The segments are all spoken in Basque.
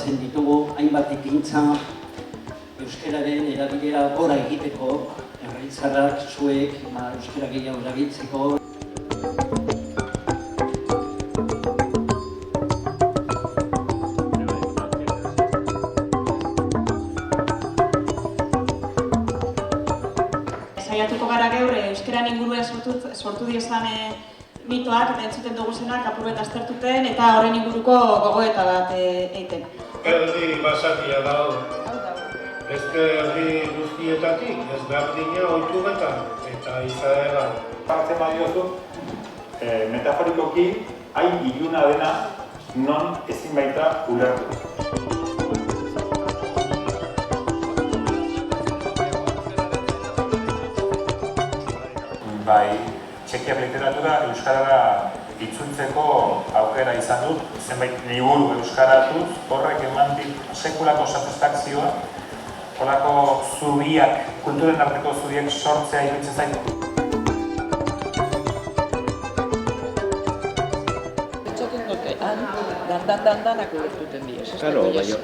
antolatzen ditugu hainbat ekintza euskararen erabilera gora egiteko, herritarrak zuek euskara gehiago erabiltzeko. Saiatuko gara gaur euskararen inguruan sortu diezan mitoak eta entzuten duguzenak apur bat aztertuten eta horren inguruko gogoeta bat egiten. Herri basatia da hor. Beste herri guztietatik ez berdina ohituretan eta izaera. Hartzen badiozu, metaforikoki hain iluna dena non ezin baita ulertu. Bai, txekiar literatura euskarara itzultzeko aukera izan dut, zenbait liburu euskaratuz, horrek eman dit sekulako satisfakzioa, horako zubiak, kulturen arteko zubiak sortzea iruditzen zaitu. Pentsatzen dute, dandanak ulertuten dira. Claro, baina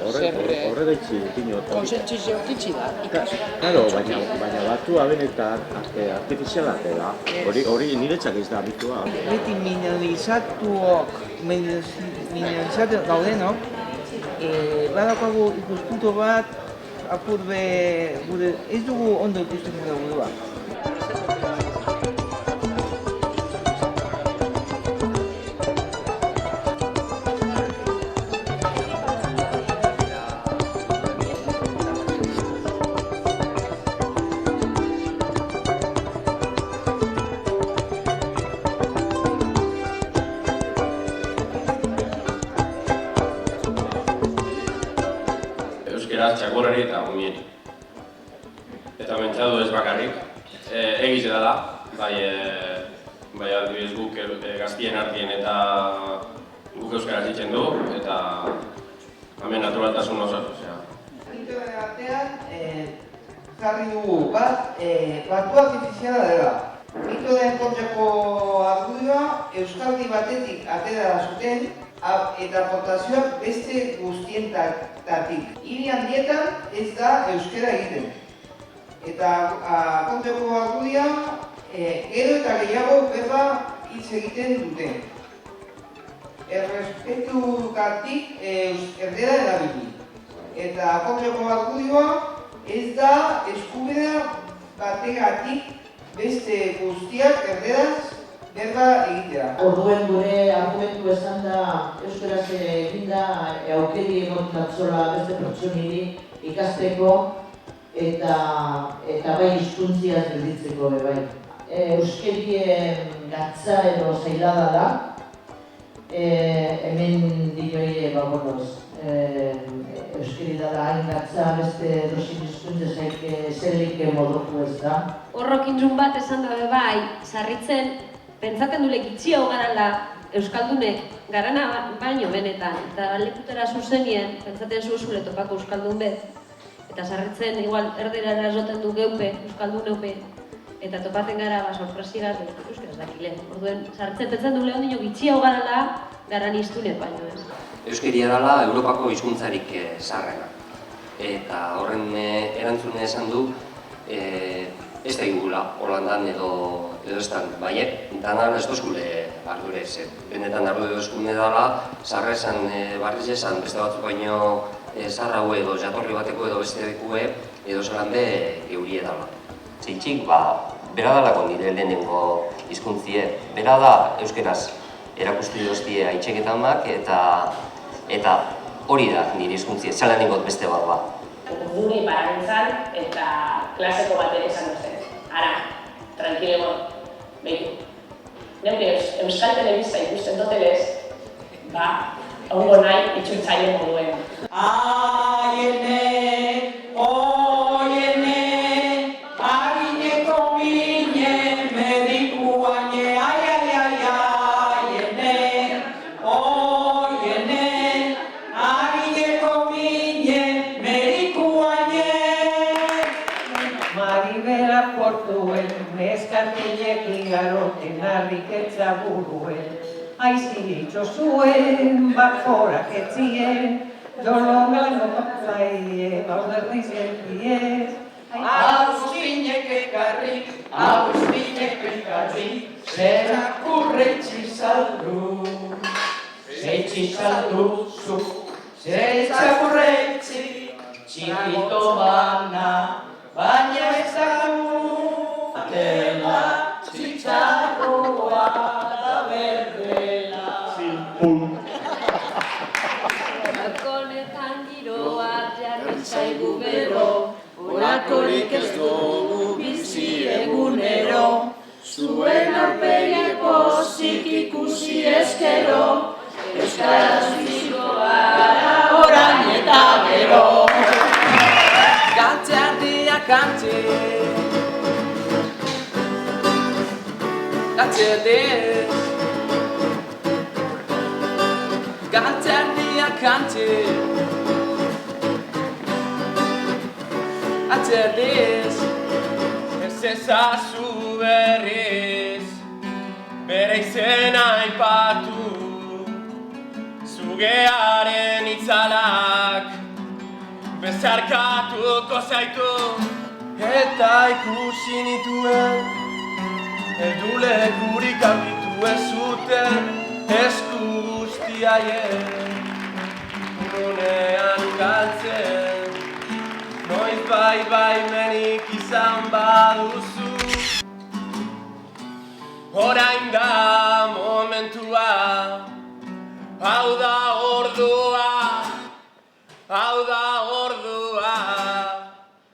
horregaitzi dinot. Konsentzizio kitsi da, ikasi. Claro, baina batua benetan artifiziala dela. Hori niretzak ez da habitua. Beti minimizatu gaudenok, badaukagu ikuspuntu bat, apur gure ez dugu ondo ikusten dugu da. Euskeraz txakurrari eta mumieri. Eta mentzatu ez bakarrik, egiz da, bai adibidez guk gaztien artien eta guk euskaraz ditzen du, eta hemen naturaltasun oso. Mitoaren artean jarri dugu bat, batu artifiziala dela. Mitoaren kontrako argudioa euskaldi batetik atera zuten eta aportazioak beste guztientatik. Hiri handietan ez da euskara egiten. Eta kontrako argudioa gero eta gehiago berba hitz egiten dute. Errespetukatik erdera erabili. Eta kontrako argudioa ez da eskubidea bategatik beste guztiak erderaz berba egitea. Orduen gure argumentu esan da euskaraz eginda aukeri egon natzola beste pertsoniri ikasteko eta bai hizkuntziaz gelditzeko bai. Euskarien gatza edo zailada da. Hemen dioi euskari da hain gatza beste dosin hizkuntza zelik moduko ez da. Horrokintzun bat esan dabe bai, sarritzen pentsatzen dule gitxiago garala euskaldunek garana baino benetan, eta lekutera zuzenien pentsatzen zuzule topako euskaldun bet, eta sarritzen igual erderara esoten du geupe, euskaldun eupe, eta topaten gara sorpresigat euskaraz dakile. Orduen, sarritzen pentsatzen dule ondino gitxiago garala garan iztunek baino ez. Euskaria dela Europako hizkuntzarik zaharrena. Eta horren erantzune esan du, ez da ingula, Holandan edo estan, baiek, danan ez dozkule ardure ez. Benetan ardure dozkune dela, zaharra esan, barriz esan, beste batzuk baino zaharra hue edo jatorri bateko edo beste dekue, edo zelan be geurie dela. Txintxik, bera dalako nire lehenengo hizkuntzie, bera da euskeraz erakusti doztie haitxeketamak eta hori da nire hizkuntzie, zelan ingot beste bat ba. Guri paragintzan eta klaseko batek esan duzen. Ara, tranquilego, behitu. Neure euskal telebista ikusten dotelez, ongo nahi itxultzaile moduen. Aiene, oiene, agineko mine, medikuaine, aiene, oiene, agineko mine, medikuaine. Maribela portuen, neskartilek igaroten harriketza buruen. Aizi itxo zuen, bakorak etzien, Dolongan zaie, moderniz geldiez. Agustinek ekarri, zerak urretxi saldu. Zeitxi saldu zu, zerak urretxi, txikito bana, baina ez dago. Atela, txitxarroa da berdela. Balkonetan giroa jarri zaigu bero, orakorik ez dugu bizi egunero. Zuen aurpegi pozik ikusi ezkero, euskaraz biziko gara orain eta gero. Kantxe ardia kantxe, kantxe erdez. Kantxe ardia kantxe, kantxe erdez. Ez ezazu berriz, bere izena aipatu, zugearen itzalak bezarkatuko zaitu. Eta ikusi nituen, heldulekurik aurkitu ez zuten esku guztiaien unean galtzen. Noiz baimenik izan baduzu, orain da momentua, hau da ordua, hau da ordua,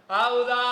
hau da